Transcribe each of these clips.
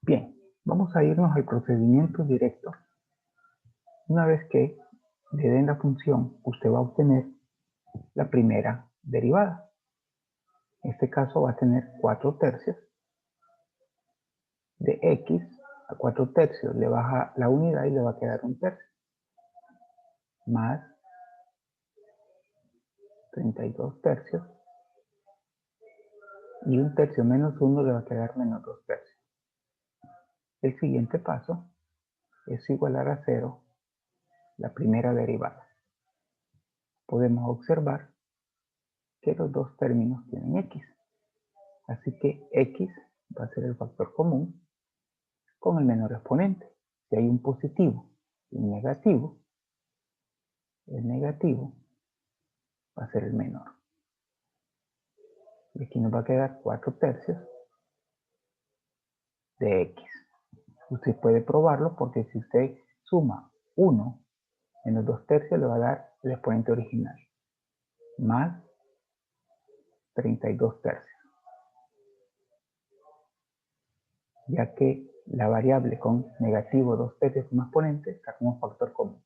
Bien, vamos a irnos al procedimiento directo. Una vez que le den la función, usted va a obtener la primera derivada. En este caso va a tener 4/3 de x. A 4/3 le baja la unidad y le va a quedar 1/3. Más 32/3. Y 1/3 menos 1 le va a quedar menos 2/3. El siguiente paso es igualar a 0 la primera derivada. Podemos observar que los dos términos tienen x. Así que x va a ser el factor común con el menor exponente. Si hay un positivo y un negativo, el negativo va a ser el menor. Y aquí nos va a quedar 4/3 de x. Usted puede probarlo porque si usted suma 1 menos 2/3 le va a dar el exponente original. Más 32/3. Ya que la variable con negativo 2/3 como exponente está como factor común.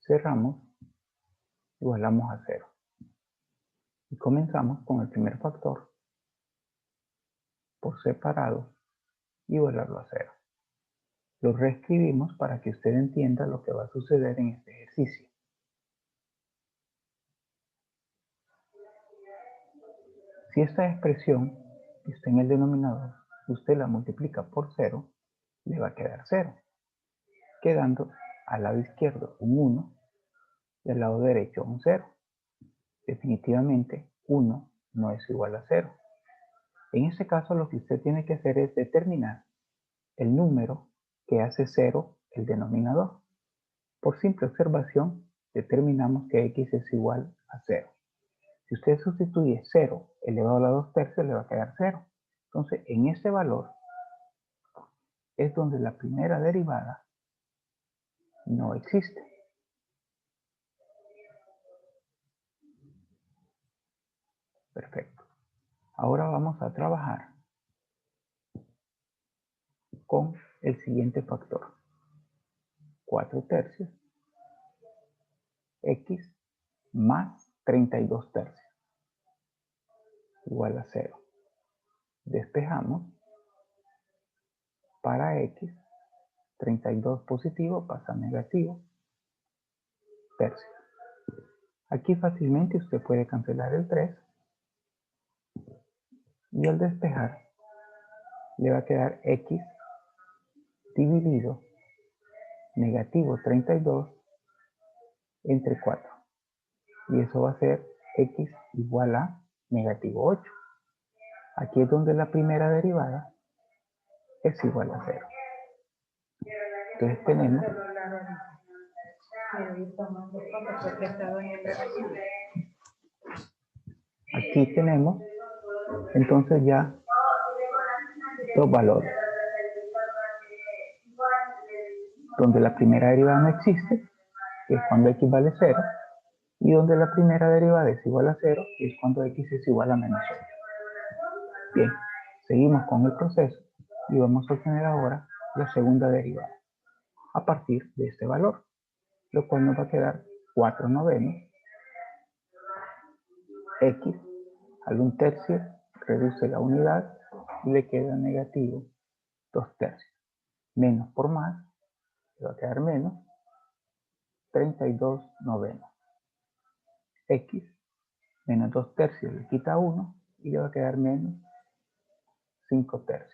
Cerramos, igualamos a 0. Y comenzamos con el primer factor por separado y igualarlo a 0. Lo reescribimos para que usted entienda lo que va a suceder en este ejercicio. Si esta expresión está en el denominador, usted la multiplica por 0, le va a quedar 0, quedando al lado izquierdo un 1 y al lado derecho un 0. Definitivamente 1 no es igual a 0. En este caso lo que usted tiene que hacer es determinar el número que hace 0 el denominador. Por simple observación determinamos que x es igual a 0. Si usted sustituye 0 elevado a la 2/3 le va a quedar 0. Entonces en ese valor es donde la primera derivada no existe. Perfecto. Ahora vamos a trabajar con el siguiente factor. 4/3 x más 32/3 igual a 0. Despejamos. Para x, 32 positivo pasa a negativo tercios. Aquí fácilmente usted puede cancelar el 3 y al despejar le va a quedar x dividido negativo 32 entre 4. Y eso va a ser x igual a negativo 8. Aquí es donde la primera derivada es igual a 0. Entonces tenemos aquí tenemos entonces ya dos valores donde la primera derivada no existe, que es cuando x vale 0, y donde la primera derivada es igual a 0, que es cuando x es igual a menos 8. Bien, seguimos con el proceso y vamos a obtener ahora la segunda derivada a partir de este valor, lo cual nos va a quedar 4/9 x al 1/3 reduce la unidad y le queda negativo 2/3. Menos por más, le va a quedar menos 32/9. X menos 2/3 le quita 1 y le va a quedar menos 5/3.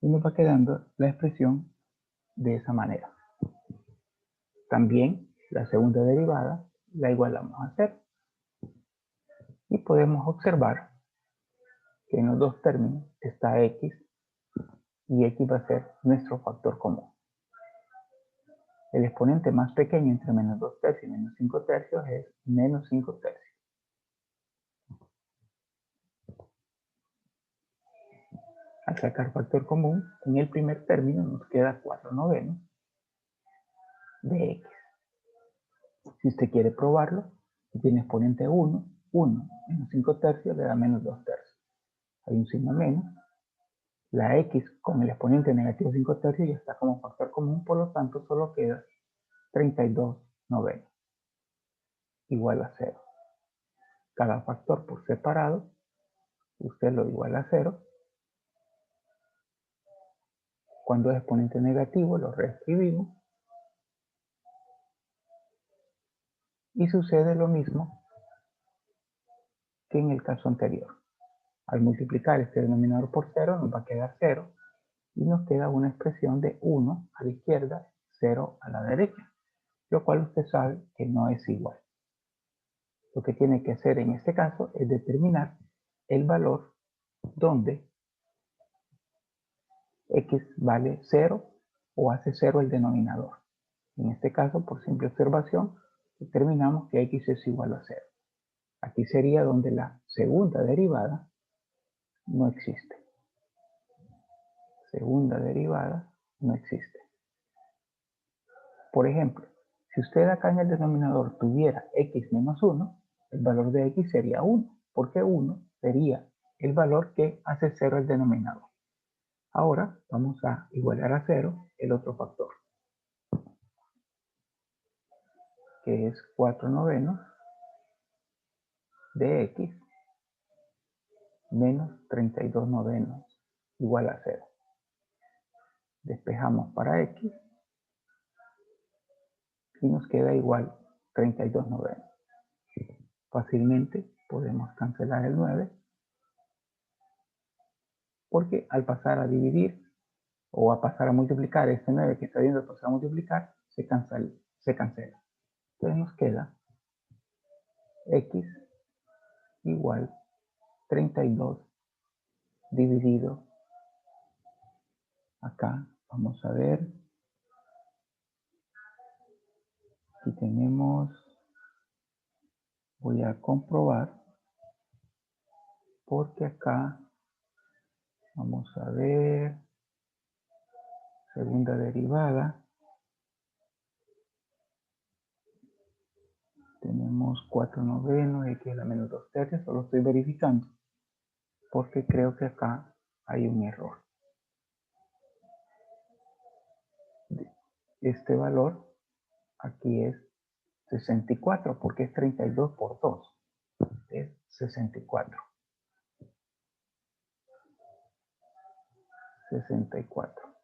Y nos va quedando la expresión de esa manera. También la segunda derivada la igualamos a 0. Y podemos observar que en los dos términos está x y x va a ser nuestro factor común. El exponente más pequeño entre menos 2/3 y menos 5/3 es menos 5/3. Al sacar factor común, en el primer término nos queda 4/9 de x. Si usted quiere probarlo, si tiene exponente 1, 1 menos 5 tercios le da menos 2 tercios. Hay un signo menos. La x con el exponente negativo 5 tercios ya está como factor común, por lo tanto solo queda 32 novenos igual a 0. Cada factor por separado, usted lo iguala a 0. Cuando es exponente negativo lo reescribimos. Y sucede lo mismo que en el caso anterior. Al multiplicar este denominador por 0 nos va a quedar 0 y nos queda una expresión de 1 a la izquierda, 0 a la derecha, lo cual usted sabe que no es igual. Lo que tiene que hacer en este caso es determinar el valor donde x vale 0 o hace 0 el denominador. En este caso, por simple observación, determinamos que x es igual a 0. Aquí sería donde la segunda derivada no existe. Segunda derivada no existe. Por ejemplo, si usted acá en el denominador tuviera x menos 1, el valor de x sería 1, porque 1 sería el valor que hace 0 el denominador. Ahora vamos a igualar a 0 el otro factor, que es 4 novenos de x menos 32 novenos igual a 0. Despejamos para x y nos queda igual 32 novenos. Fácilmente podemos cancelar el 9 porque al pasar a dividir o a pasar a multiplicar este 9 que está viendo pasar a multiplicar, se cancela. Entonces nos queda x igual 32 dividido acá. Vamos a ver. Aquí tenemos, voy a comprobar, porque acá, vamos a ver, segunda derivada, tenemos 4 novenos, x a la menos 2 tercios, solo estoy verificando, porque creo que acá hay un error. Este valor aquí es 64, porque es 32 por 2, es 64. 64.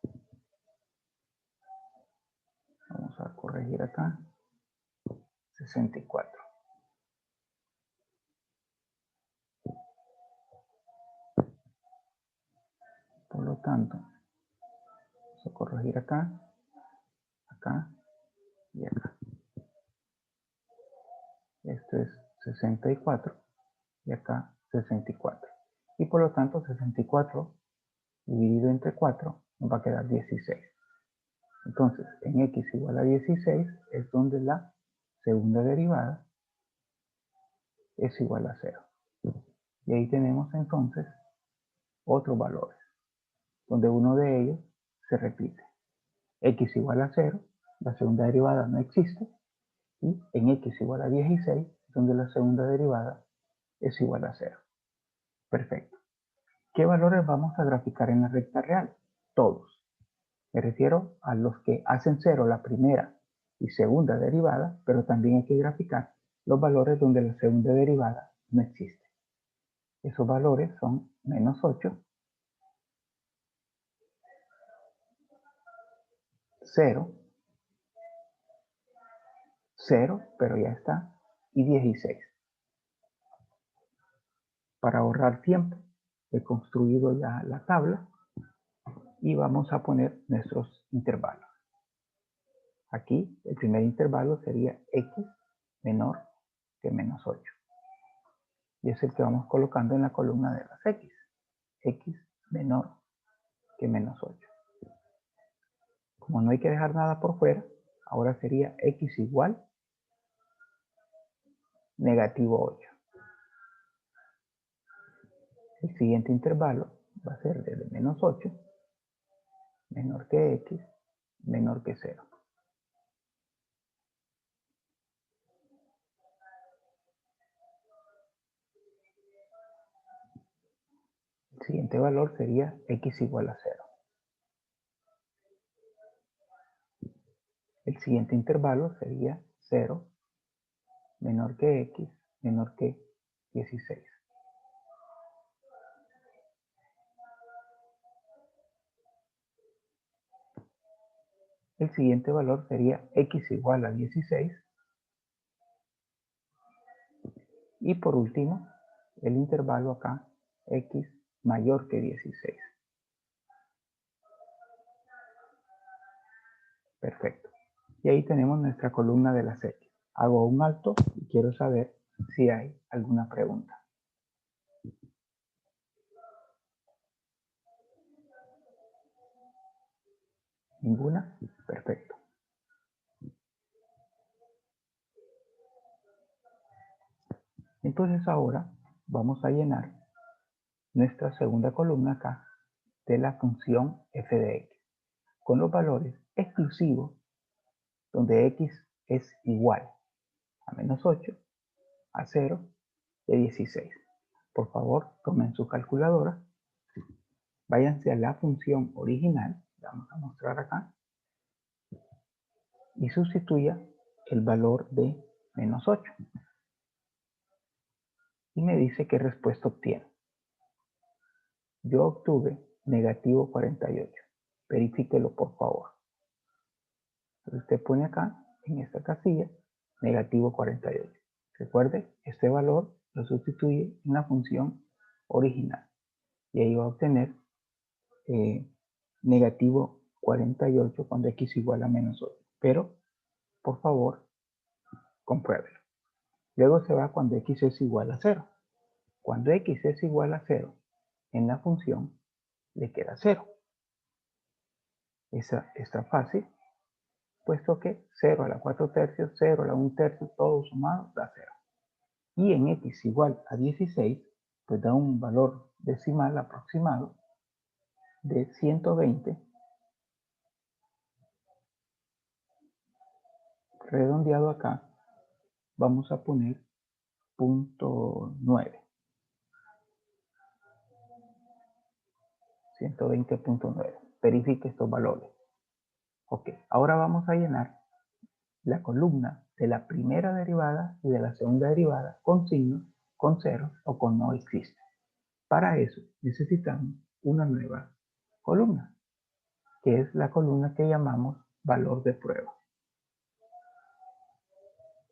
Vamos a corregir acá. 64. Por lo tanto, vamos a corregir acá, acá y acá. Esto es 64 y acá 64. Y por lo tanto 64 dividido entre 4 nos va a quedar 16. Entonces en x igual a 16 es donde la segunda derivada es igual a 0. Y ahí tenemos entonces otros valores, donde uno de ellos se repite. X igual a 0, la segunda derivada no existe, y en x igual a 16, donde la segunda derivada es igual a 0. Perfecto. ¿Qué valores vamos a graficar en la recta real? Todos. Me refiero a los que hacen 0 la primera y segunda derivada, pero también hay que graficar los valores donde la segunda derivada no existe. Esos valores son menos 8, 0, 0, pero ya está, y 16. Para ahorrar tiempo, he construido ya la tabla y vamos a poner nuestros intervalos. Aquí el primer intervalo sería x menor que menos 8. Y es el que vamos colocando en la columna de las x. X menor que menos 8. Como no hay que dejar nada por fuera, ahora sería x igual negativo 8. El siguiente intervalo va a ser desde menos 8 menor que x menor que 0. siguiente valor sería x igual a 0. El siguiente intervalo sería 0 menor que x menor que 16. El siguiente valor sería x igual a 16. Y por último, el intervalo acá, x mayor que 16. Perfecto. Y ahí tenemos nuestra columna de las x. Hago un alto y quiero saber si hay alguna pregunta. ¿Ninguna? Perfecto. Entonces ahora vamos a llenar nuestra segunda columna acá de la función f de x con los valores exclusivos donde x es igual a menos 8, a 0 y a 16. Por favor, tomen su calculadora, váyanse a la función original, la vamos a mostrar acá, y sustituya el valor de menos 8. Y me dice qué respuesta obtiene. Yo obtuve negativo 48. Verifíquelo por favor. Entonces usted pone acá, en esta casilla, negativo 48. Recuerde, este valor lo sustituye en la función original. Y ahí va a obtener negativo 48 cuando x igual a menos 8. Pero, por favor, compruébelo. Luego se va cuando x es igual a 0. Cuando x es igual a 0, en la función le queda 0. Esa está fácil, puesto que 0 a la 4 tercios, 0 a la 1 tercio, todo sumado da 0. Y en x igual a 16, pues da un valor decimal aproximado de 120, redondeado acá, vamos a poner 0.9. 120.9. Verifique estos valores. Ok, ahora vamos a llenar la columna de la primera derivada y de la segunda derivada con signos, con ceros o con no existe. Para eso necesitamos una nueva columna, que es la columna que llamamos valor de prueba.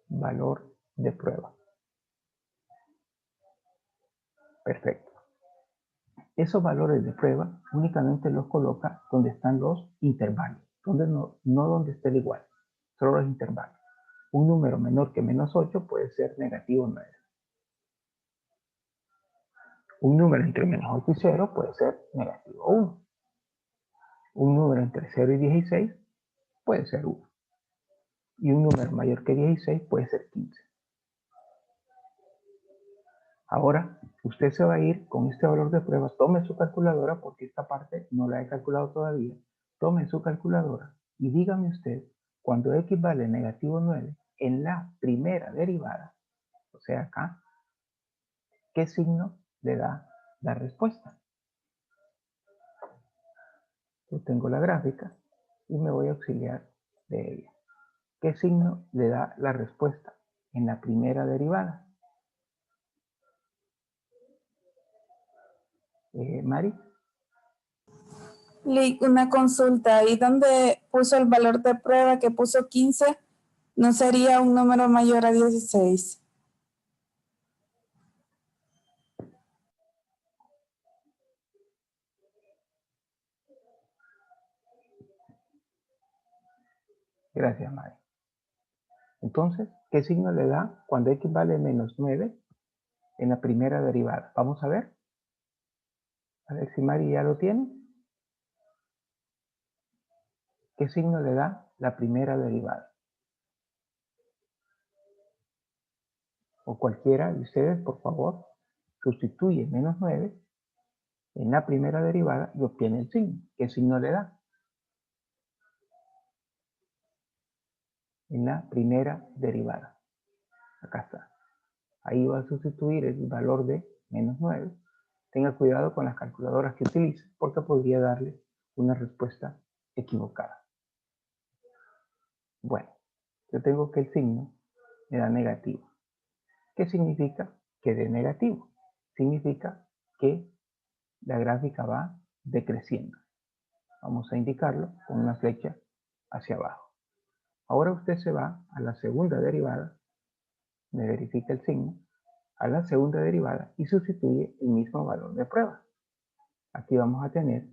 Valor de prueba. Perfecto. Esos valores de prueba únicamente los coloca donde están los intervalos, donde no donde esté el igual, solo los intervalos. Un número menor que menos 8 puede ser negativo 9. Un número entre menos 8 y 0 puede ser negativo 1. Un número entre 0 y 16 puede ser 1. Y un número mayor que 16 puede ser 15. Ahora, usted se va a ir con este valor de prueba. Tome su calculadora, porque esta parte no la he calculado todavía. Tome su calculadora y dígame usted, cuando x vale negativo 9 en la primera derivada, o sea acá, ¿qué signo le da la respuesta? Yo tengo la gráfica y me voy a auxiliar de ella. ¿Qué signo le da la respuesta en la primera derivada? Mari. Una consulta, ahí donde puso el valor de prueba que puso 15, ¿no sería un número mayor a 16? Gracias, Mari. Entonces, ¿qué signo le da cuando x vale menos 9 en la primera derivada? Vamos a ver. A ver si Mari ya lo tiene. ¿Qué signo le da la primera derivada? O cualquiera de ustedes, por favor, sustituye menos 9 en la primera derivada y obtiene el signo. ¿Qué signo le da? En la primera derivada. Acá está. Ahí va a sustituir el valor de menos 9 tenga cuidado con las calculadoras que utilice porque podría darle una respuesta equivocada. Bueno, yo tengo que el signo me da negativo. ¿Qué significa que dé negativo? Significa que la gráfica va decreciendo. Vamos a indicarlo con una flecha hacia abajo. Ahora usted se va a la segunda derivada, me verifica el signo, a la segunda derivada y sustituye el mismo valor de prueba. Aquí vamos a tener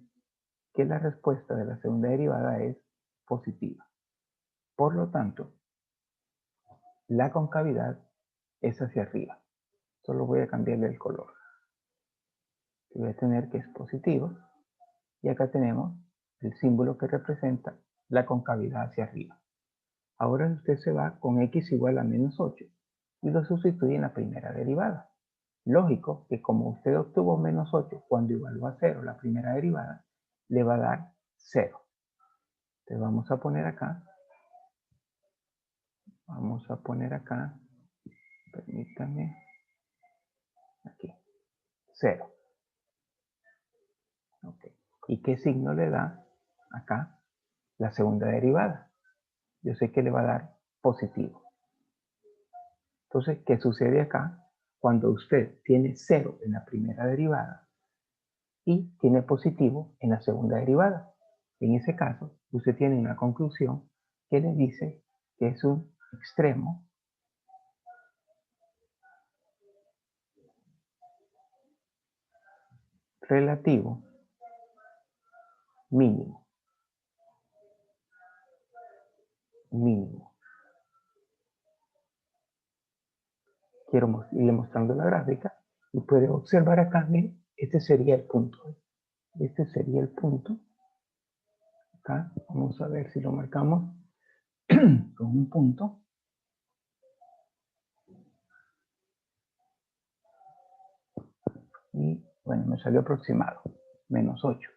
que la respuesta de la segunda derivada es positiva. Por lo tanto, la concavidad es hacia arriba. Solo voy a cambiarle el color. Voy a tener que es positivo. Y acá tenemos el símbolo que representa la concavidad hacia arriba. Ahora usted se va con x igual a menos 8 y lo sustituye en la primera derivada. Lógico que como usted obtuvo menos 8 cuando igualó a 0 la primera derivada, le va a dar 0. Entonces vamos a poner acá, permítanme, aquí, 0. Okay. ¿Y qué signo le da acá la segunda derivada? Yo sé que le va a dar positivo. Entonces, ¿qué sucede acá? Cuando usted tiene 0 en la primera derivada y tiene positivo en la segunda derivada. En ese caso, usted tiene una conclusión que le dice que es un extremo relativo mínimo. Quiero irle mostrando la gráfica y puede observar acá, mire, este sería el punto. Este sería el punto. Acá vamos a ver si lo marcamos con un punto. Y bueno, me salió aproximado, menos 8.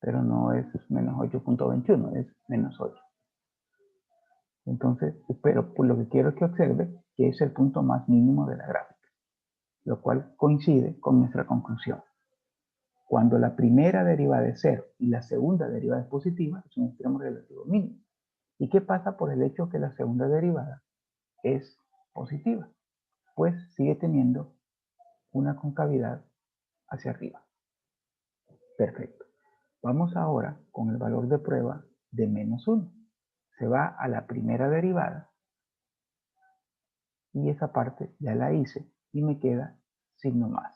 Pero no es menos 8.21, es menos 8. Entonces, pero por lo que quiero que observe que es el punto más mínimo de la gráfica, lo cual coincide con nuestra conclusión. Cuando la primera derivada es 0 y la segunda derivada es positiva, es un extremo relativo mínimo. ¿Y qué pasa por el hecho que la segunda derivada es positiva? Pues sigue teniendo una concavidad hacia arriba. Perfecto. Vamos ahora con el valor de prueba de menos 1. Se va a la primera derivada y esa parte ya la hice y me queda signo más.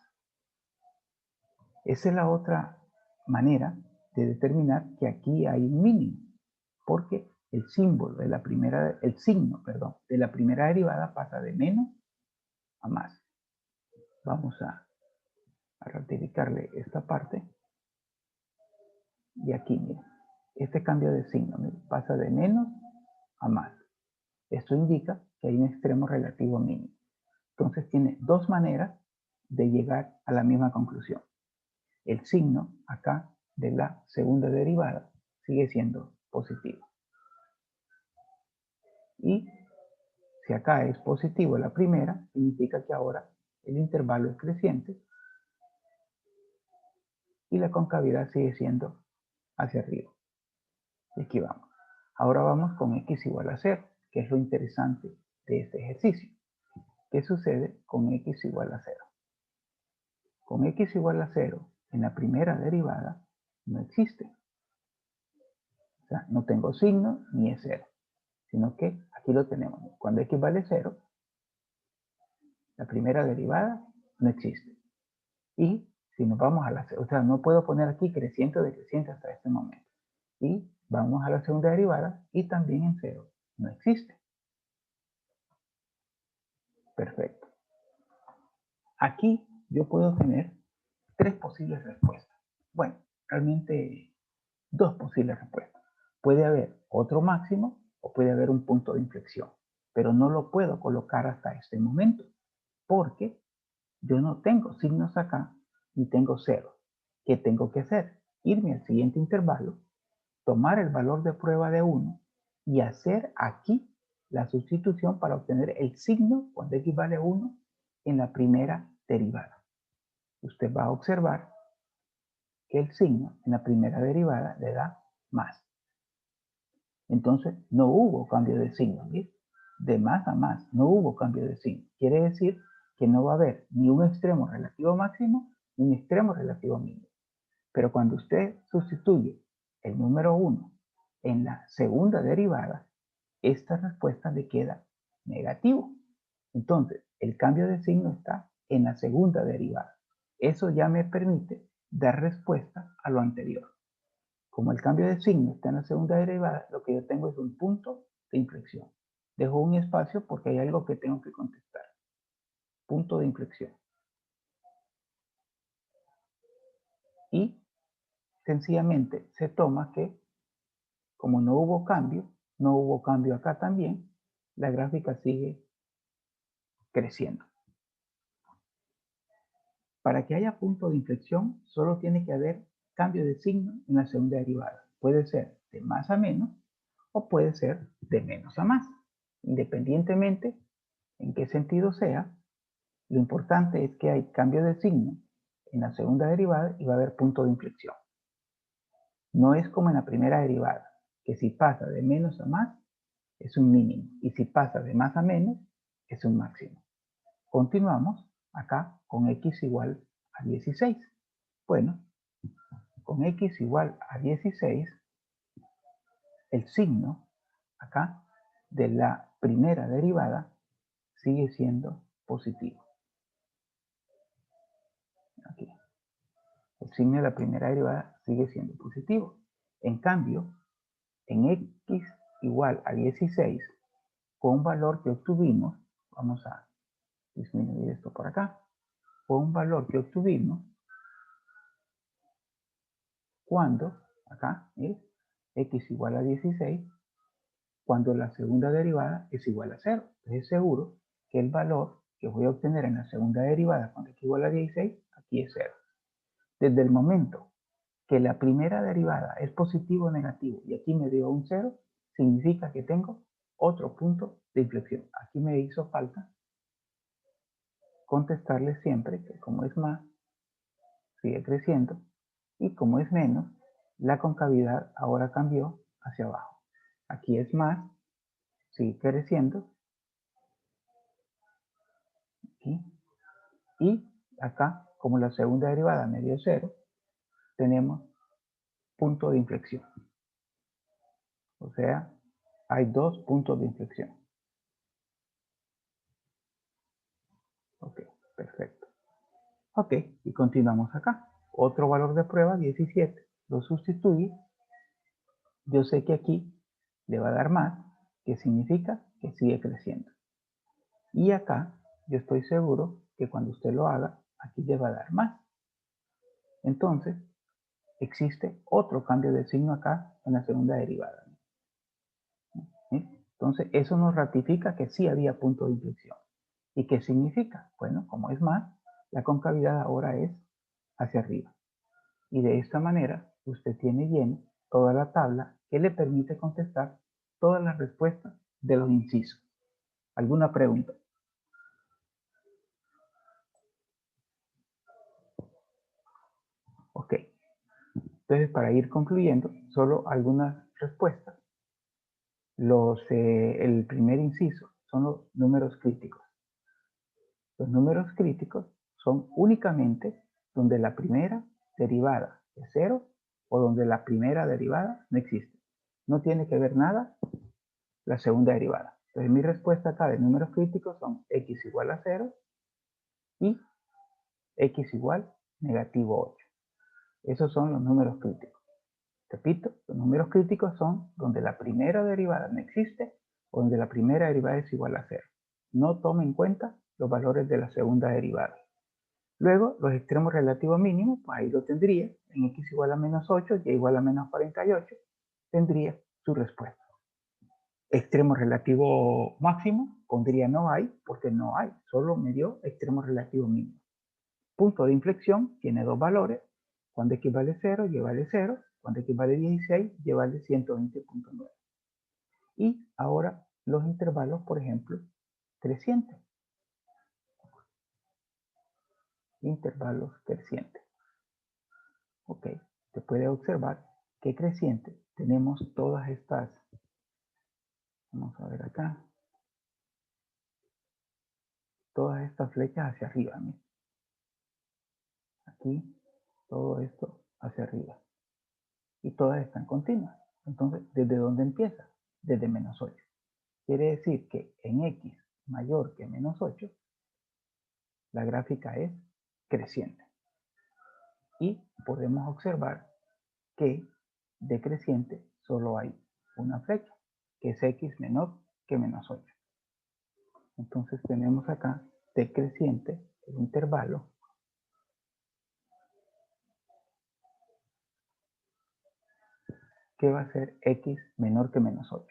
Esa es la otra manera de determinar que aquí hay un mínimo, porque el signo de la primera derivada pasa de menos a más. Vamos a rectificarle esta parte y aquí, miren, este cambio de signo pasa de menos a más. Esto indica que hay un extremo relativo mínimo. Entonces tiene dos maneras de llegar a la misma conclusión. El signo acá de la segunda derivada sigue siendo positivo. Y si acá es positivo la primera, significa que ahora el intervalo es creciente y la concavidad sigue siendo hacia arriba. Y aquí vamos. Ahora vamos con x igual a 0, que es lo interesante de este ejercicio. ¿Qué sucede con x igual a 0? Con x igual a 0 en la primera derivada no existe. O sea, no tengo signo ni es 0, sino que aquí lo tenemos. Cuando x vale 0, la primera derivada no existe. Y si nos vamos a la, o sea, no puedo poner aquí creciente o decreciente hasta este momento. Y vamos a la segunda derivada y también en 0 no existe. Perfecto. Aquí yo puedo tener tres posibles respuestas. Bueno, realmente dos posibles respuestas. Puede haber otro máximo o puede haber un punto de inflexión, pero no lo puedo colocar hasta este momento porque yo no tengo signos acá ni tengo ceros. ¿Qué tengo que hacer? Irme al siguiente intervalo, tomar el valor de prueba de 1 y hacer aquí la sustitución para obtener el signo cuando x vale 1 en la primera derivada. usted va a observar que el signo en la primera derivada le da más. Entonces, no hubo cambio de signo, ¿sí? De más a más, no hubo cambio de signo. Quiere decir que no va a haber ni un extremo relativo máximo ni un extremo relativo mínimo. Pero cuando usted sustituye el número 1 en la segunda derivada, esta respuesta le queda negativo. Entonces, el cambio de signo está en la segunda derivada. Eso ya me permite dar respuesta a lo anterior. Como el cambio de signo está en la segunda derivada, lo que yo tengo es un punto de inflexión. Dejo un espacio porque hay algo que tengo que contestar. Punto de inflexión. Y sencillamente se toma que, como no hubo cambio acá también, la gráfica sigue creciendo. Para que haya punto de inflexión, solo tiene que haber cambio de signo en la segunda derivada. Puede ser de más a menos o puede ser de menos a más. Independientemente en qué sentido sea, lo importante es que hay cambio de signo en la segunda derivada y va a haber punto de inflexión. No es como en la primera derivada, que si pasa de menos a más es un mínimo y si pasa de más a menos es un máximo. Continuamos acá con x igual a 16. Bueno, con x igual a 16, el signo acá de la primera derivada sigue siendo positivo. Aquí. El signo de la primera derivada sigue siendo positivo. En cambio, en x igual a 16, con un valor que obtuvimos, vamos a disminuir esto por acá, con un valor que obtuvimos cuando, acá, es x igual a 16, cuando la segunda derivada es igual a 0. Entonces es seguro que el valor que voy a obtener en la segunda derivada cuando x igual a 16, aquí es 0. Desde el momento que la primera derivada es positivo o negativo y aquí me dio un 0, significa que tengo otro punto de inflexión. Aquí me hizo falta contestarle siempre que como es más, sigue creciendo, y como es menos, la concavidad ahora cambió hacia abajo. Aquí es más, sigue creciendo, aquí, y acá, como la segunda derivada me dio 0, tenemos punto de inflexión. O sea, hay dos puntos de inflexión. Ok, perfecto. Ok, y continuamos acá. Otro valor de prueba, 17, lo sustituye. Yo sé que aquí le va a dar más, que significa que sigue creciendo. Y acá yo estoy seguro que cuando usted lo haga, aquí le va a dar más. Entonces, existe otro cambio de signo acá en la segunda derivada. ¿Sí? Entonces, eso nos ratifica que sí había punto de inflexión. ¿Y qué significa? Bueno, como es más, la concavidad ahora es hacia arriba. Y de esta manera, usted tiene lleno toda la tabla que le permite contestar todas las respuestas de los incisos. ¿Alguna pregunta? Ok. Entonces, para ir concluyendo, solo algunas respuestas. El primer inciso son los números críticos. Los números críticos son únicamente donde la primera derivada es 0 o donde la primera derivada no existe. No tiene que ver nada la segunda derivada. Entonces mi respuesta acá de números críticos son x igual a 0 y x igual negativo 8. Esos son los números críticos. Repito, los números críticos son donde la primera derivada no existe o donde la primera derivada es igual a 0. No tome en cuenta los valores de la segunda derivada. Luego, los extremos relativos mínimos, pues ahí lo tendría. En x igual a menos 8, y igual a menos 48, tendría su respuesta. Extremo relativo máximo, pondría no hay, porque no hay, solo me dio extremo relativo mínimo. Punto de inflexión tiene dos valores, cuando x vale 0, y vale 0, cuando x vale 16, y vale 120.9. Y ahora los intervalos, por ejemplo, crecientes. intervalos crecientes. Ok, se puede observar que creciente tenemos todas estas, vamos a ver acá, todas estas flechas hacia arriba. ¿No? Aquí, todo esto hacia arriba. Y todas están continuas. Entonces, ¿desde dónde empieza? Desde menos 8. Quiere decir que en x mayor que menos 8, la gráfica es creciente. Y podemos observar que decreciente solo hay una flecha, que es x menor que menos 8. Entonces tenemos acá decreciente, el intervalo, que va a ser x menor que menos 8.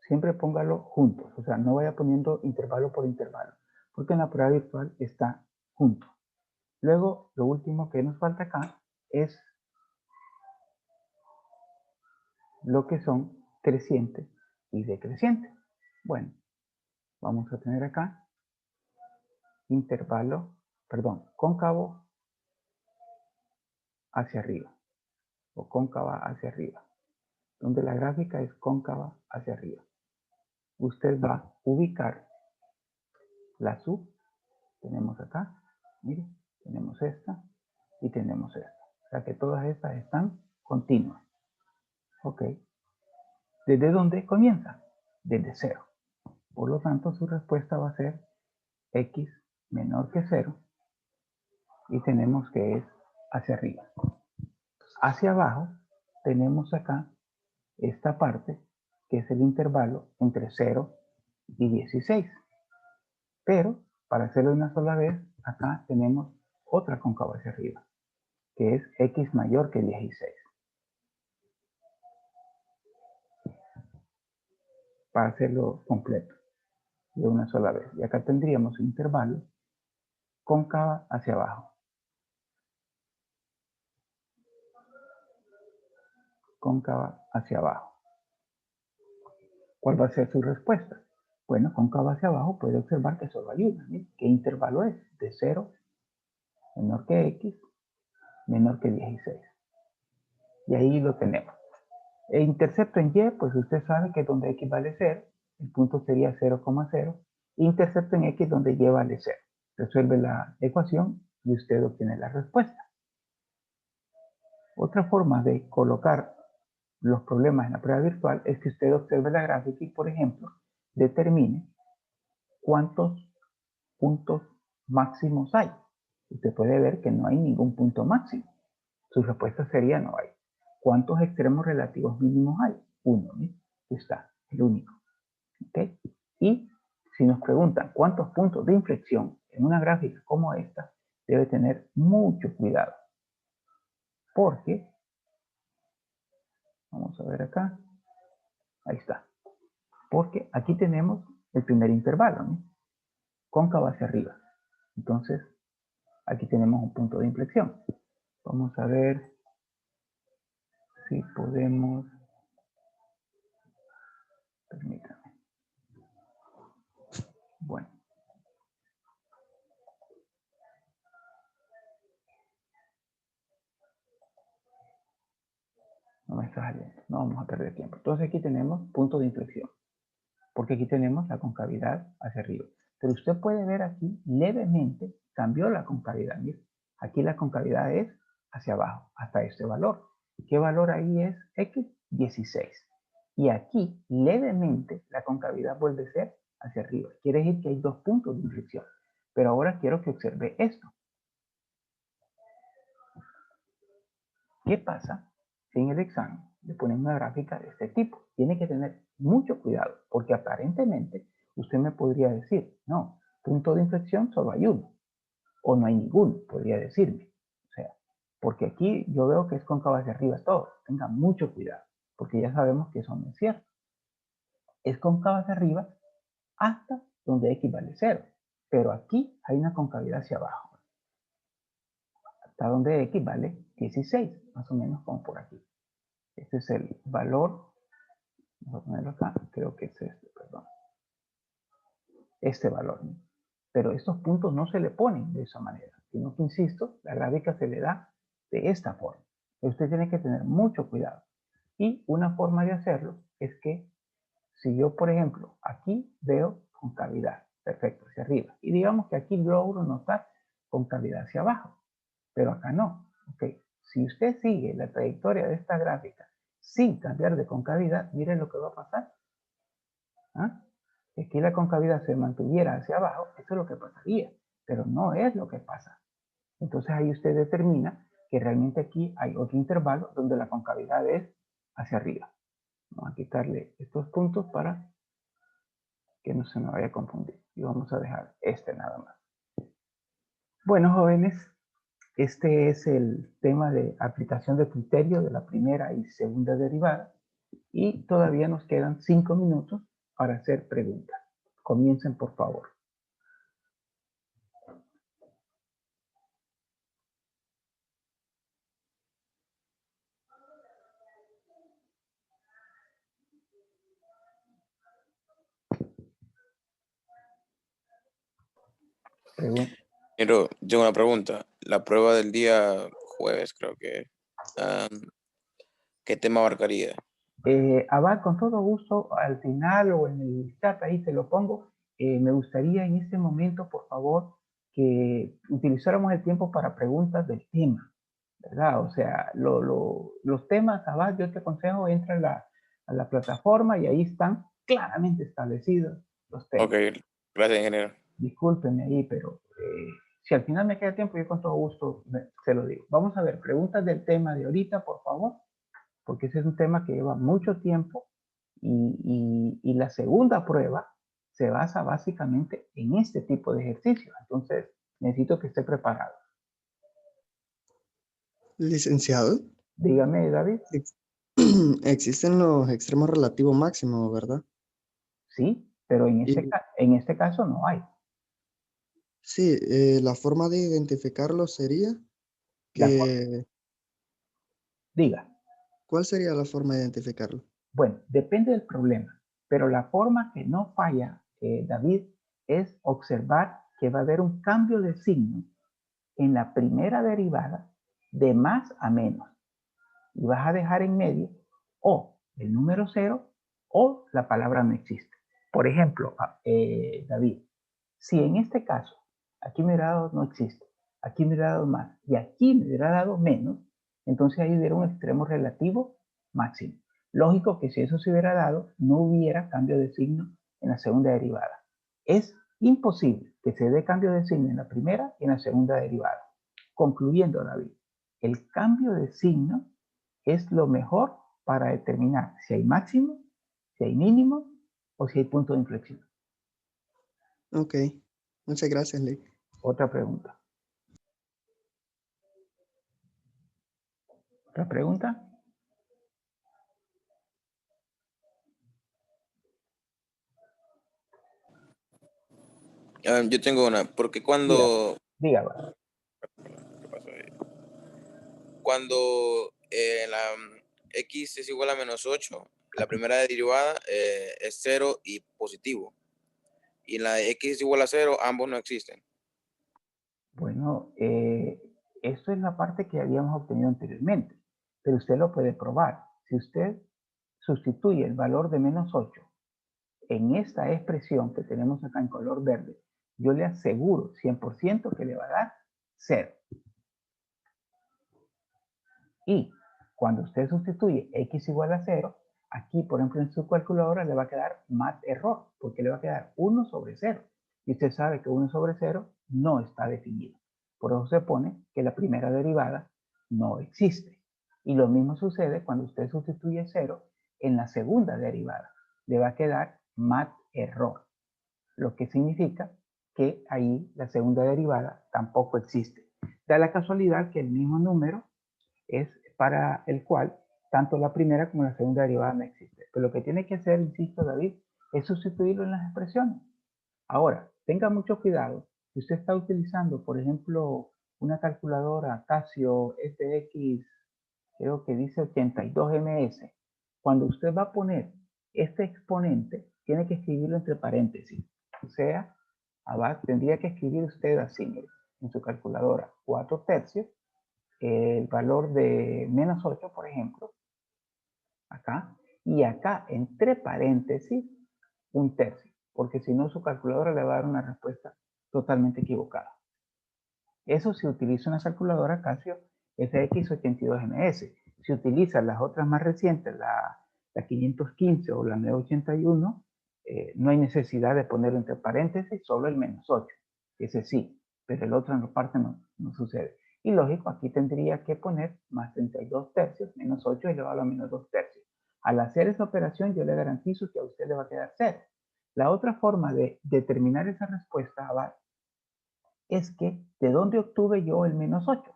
Siempre póngalo juntos, o sea, no vaya poniendo intervalo por intervalo, porque en la prueba virtual está junto. Luego, lo último que nos falta acá es lo que son creciente y decreciente. Bueno, vamos a tener acá cóncavo hacia arriba o cóncava hacia arriba, donde la gráfica es cóncava hacia arriba. Usted va a ubicar la sub, tenemos acá, mire, tenemos esta y tenemos esta. O sea que todas estas están continuas. Ok. ¿Desde dónde comienza? Desde 0. Por lo tanto, su respuesta va a ser x menor que 0 y tenemos que es hacia arriba. Hacia abajo tenemos acá esta parte que es el intervalo entre 0 y 16. Pero para hacerlo una sola vez, acá tenemos otra cóncava hacia arriba, que es x mayor que 16. Para hacerlo completo de una sola vez. Y acá tendríamos un intervalo cóncava hacia abajo. Cóncava hacia abajo. ¿Cuál va a ser su respuesta? Bueno, cóncava hacia abajo puede observar que solo hay una. ¿Sí? ¿Qué intervalo es? De 0 menor que x menor que 16. Y ahí lo tenemos. E intercepto en y, pues usted sabe que donde x vale 0, el punto sería 0,0. Intercepto en x donde y vale 0. Resuelve la ecuación y usted obtiene la respuesta. Otra forma de colocar los problemas en la prueba virtual es que usted observe la gráfica y, por ejemplo, determine cuántos puntos máximos hay. Usted puede ver que no hay ningún punto máximo. Su respuesta sería no hay. ¿Cuántos extremos relativos mínimos hay? Uno, ¿sí? Está, el único. ¿Okay? Y si nos preguntan cuántos puntos de inflexión en una gráfica como esta, debe tener mucho cuidado. Porque, vamos a ver acá, ahí está. Porque aquí tenemos el primer intervalo, ¿no? Cóncavo hacia arriba. Entonces, aquí tenemos un punto de inflexión. Vamos a ver si podemos, permítanme. Bueno. No me está saliendo, no vamos a perder tiempo. Entonces aquí tenemos punto de inflexión, porque aquí tenemos la concavidad hacia arriba. Pero usted puede ver aquí, levemente cambió la concavidad. Mire, aquí la concavidad es hacia abajo, hasta este valor. ¿Qué valor ahí es? X, 16. Y aquí, levemente, la concavidad vuelve a ser hacia arriba. Quiere decir que hay dos puntos de inflexión. Pero ahora quiero que observe esto. ¿Qué pasa si en el examen le ponen una gráfica de este tipo? Tiene que tener mucho cuidado, porque aparentemente usted me podría decir, no, punto de inflexión solo hay uno, o no hay ninguno, podría decirme. O sea, porque aquí yo veo que es cóncavo hacia arriba todo. Tenga mucho cuidado, porque ya sabemos que eso no es cierto. Es cóncavo hacia arriba hasta donde x vale 0, pero aquí hay una concavidad hacia abajo, hasta donde x vale 16, más o menos como por aquí. Este es el valor, vamos a ponerlo acá, creo que es este, perdón. Este valor, ¿no? pero estos puntos no se le ponen de esa manera, sino que, insisto, la gráfica se le da de esta forma. Usted tiene que tener mucho cuidado. Y una forma de hacerlo es que si yo, por ejemplo, aquí veo concavidad, perfecto, hacia arriba, y digamos que aquí logro notar concavidad hacia abajo, pero acá no. Ok, si usted sigue la trayectoria de esta gráfica sin cambiar de concavidad, miren lo que va a pasar. ¿Ah? Si aquí la concavidad se mantuviera hacia abajo, eso es lo que pasaría, pero no es lo que pasa. Entonces ahí usted determina que realmente aquí hay otro intervalo donde la concavidad es hacia arriba. Vamos a quitarle estos puntos para que no se me vaya a confundir. Y vamos a dejar este nada más. Bueno, jóvenes, este es el tema de aplicación de criterio de la primera y segunda derivada. Y todavía nos quedan 5 minutos para hacer preguntas. Comiencen, por favor. Pero tengo una pregunta. La prueba del día jueves, creo que. ¿Qué tema abarcaría? Abad, con todo gusto, al final o en el chat ahí se lo pongo. Me gustaría en este momento, por favor, que utilizáramos el tiempo para preguntas del tema, ¿verdad? O sea, los temas, Abad, yo te aconsejo, entra a la plataforma y ahí están claramente establecidos los temas. Ok, gracias, ingeniero. Discúlpenme ahí, pero si al final me queda tiempo, yo con todo gusto se lo digo. Vamos a ver, preguntas del tema de ahorita, por favor, porque ese es un tema que lleva mucho tiempo y la segunda prueba se basa básicamente en este tipo de ejercicios. Entonces, necesito que esté preparado. Licenciado, Dígame, David. existen los extremos relativos máximos, ¿verdad? Sí, pero en este caso no hay. Sí, la forma de identificarlo sería que... Diga. ¿Cuál sería la forma de identificarlo? Bueno, depende del problema, pero la forma que no falla, David, es observar que va a haber un cambio de signo en la primera derivada de más a menos. Y vas a dejar en medio o el número 0 o la palabra no existe. Por ejemplo, David, si en este caso aquí me hubiera dado no existe, aquí me hubiera dado más y aquí me hubiera dado menos, entonces ahí hubiera un extremo relativo máximo. Lógico que si eso se hubiera dado, no hubiera cambio de signo en la segunda derivada. Es imposible que se dé cambio de signo en la primera y en la segunda derivada. Concluyendo, David, el cambio de signo es lo mejor para determinar si hay máximo, si hay mínimo o si hay punto de inflexión. Ok, muchas gracias, Lee. Otra pregunta. ¿Otra pregunta? Yo tengo una. Porque cuando... Dígame. ¿Qué pasó ahí? Cuando la x es igual a menos 8, la primera derivada es 0 y positivo. Y en la x es igual a 0, ambos no existen. Bueno, esto es la parte que habíamos obtenido anteriormente, pero usted lo puede probar. Si usted sustituye el valor de menos 8 en esta expresión que tenemos acá en color verde, yo le aseguro 100% que le va a dar 0. Y cuando usted sustituye x igual a 0, aquí, por ejemplo, en su calculadora le va a quedar más error, porque le va a quedar 1 sobre 0. Y usted sabe que 1 sobre 0 no está definido. Por eso se pone que la primera derivada no existe. Y lo mismo sucede cuando usted sustituye 0 en la segunda derivada. Le va a quedar más error, lo que significa que ahí la segunda derivada tampoco existe. Da la casualidad que el mismo número es para el cual tanto la primera como la segunda derivada no existe. Pero lo que tiene que hacer, insisto, David, es sustituirlo en las expresiones. Ahora, tenga mucho cuidado. Si usted está utilizando, por ejemplo, una calculadora Casio FX, creo que dice 82ms, cuando usted va a poner este exponente, tiene que escribirlo entre paréntesis. O sea, tendría que escribir usted así, mire, en su calculadora, 4/3, el valor de menos 8, por ejemplo, acá, y acá, entre paréntesis, 1/3, porque si no, su calculadora le va a dar una respuesta totalmente equivocada. Eso si utiliza una calculadora Casio FX82MS. Si utiliza las otras más recientes, la 515 o la 981, no hay necesidad de ponerlo entre paréntesis, solo el menos 8. Ese sí, pero el otro en la parte no sucede. Y lógico, aquí tendría que poner más 32/3, menos 8 elevado a menos 2/3. Al hacer esa operación, yo le garantizo que a usted le va a quedar 0. La otra forma de determinar esa respuesta, Abad, es que, ¿de dónde obtuve yo el menos 8?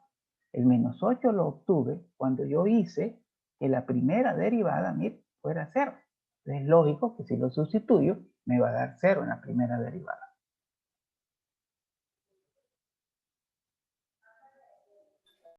El menos 8 lo obtuve cuando yo hice que la primera derivada, mire, fuera 0. Es lógico que si lo sustituyo, me va a dar 0 en la primera derivada.